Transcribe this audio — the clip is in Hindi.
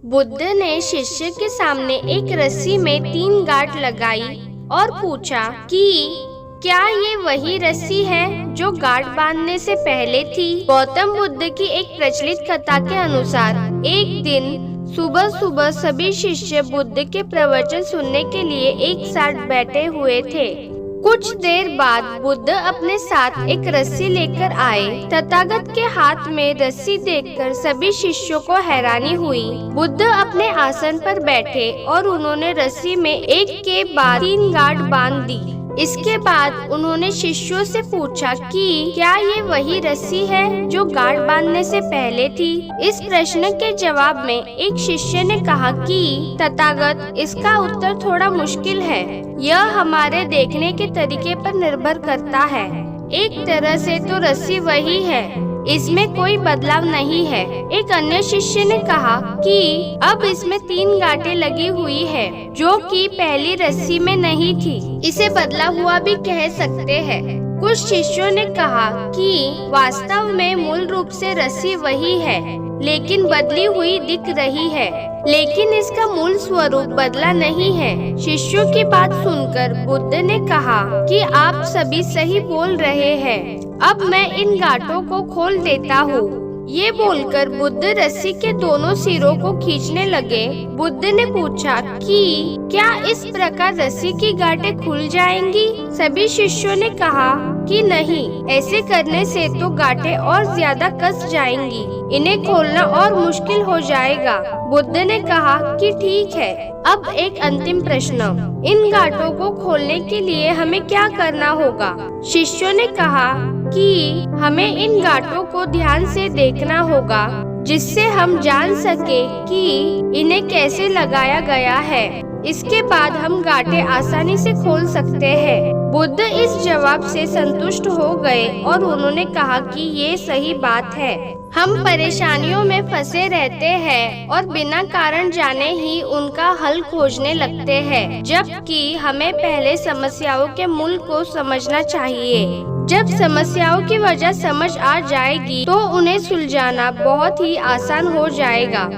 बुद्ध ने शिष्य के सामने एक रस्सी में 3 गांठ लगाई और पूछा कि क्या ये वही रस्सी है जो गांठ बांधने से पहले थी। गौतम बुद्ध की एक प्रचलित कथा के अनुसार एक दिन सुबह सुबह सभी शिष्य बुद्ध के प्रवचन सुनने के लिए एक साथ बैठे हुए थे। कुछ देर बाद बुद्ध अपने साथ एक रस्सी लेकर आए। तथागत के हाथ में रस्सी देखकर सभी शिष्यों को हैरानी हुई। बुद्ध अपने आसन पर बैठे और उन्होंने रस्सी में एक के बाद 3 गांठ बांध दी। इसके बाद उन्होंने शिष्यों से पूछा कि क्या ये वही रस्सी है जो गांठ बांधने से पहले थी। इस प्रश्न के जवाब में एक शिष्य ने कहा कि तथागत, इसका उत्तर थोड़ा मुश्किल है। यह हमारे देखने के तरीके पर निर्भर करता है। एक तरह से तो रस्सी वही है, इसमें कोई बदलाव नहीं है। एक अन्य शिष्य ने कहा कि अब इसमें 3 गांठें लगी हुई है जो कि पहली रस्सी में नहीं थी। इसे बदला हुआ भी कह सकते हैं। कुछ शिष्यों ने कहा कि वास्तव में मूल रूप से रस्सी वही है लेकिन बदली हुई दिख रही है, लेकिन इसका मूल स्वरूप बदला नहीं है। शिष्यों की बात सुनकर बुद्ध ने कहा कि आप सभी सही बोल रहे हैं। अब मैं इन गांठों को खोल देता हूँ। ये बोलकर बुद्ध रस्सी के दोनों सिरों को खींचने लगे। बुद्ध ने पूछा कि क्या इस प्रकार रस्सी की गांठें खुल जाएंगी। सभी शिष्यों ने कहा कि नहीं, ऐसे करने से तो गांठें और ज्यादा कस जाएंगी, इन्हें खोलना और मुश्किल हो जाएगा। बुद्ध ने कहा कि ठीक है। अब एक अंतिम प्रश्न, इन गांठों को खोलने के लिए हमें क्या करना होगा। शिष्यों ने कहा कि हमें इन गांठों को ध्यान से देखना होगा जिससे हम जान सके कि इन्हें कैसे लगाया गया है। इसके बाद हम गांठें आसानी से खोल सकते हैं। बुद्ध इस जवाब से संतुष्ट हो गए और उन्होंने कहा कि ये सही बात है। हम परेशानियों में फंसे रहते हैं और बिना कारण जाने ही उनका हल खोजने लगते हैं, जबकि हमें पहले समस्याओं के मूल को समझना चाहिए। जब समस्याओं की वजह समझ आ जाएगी तो उन्हें सुलझाना बहुत ही आसान हो जाएगा।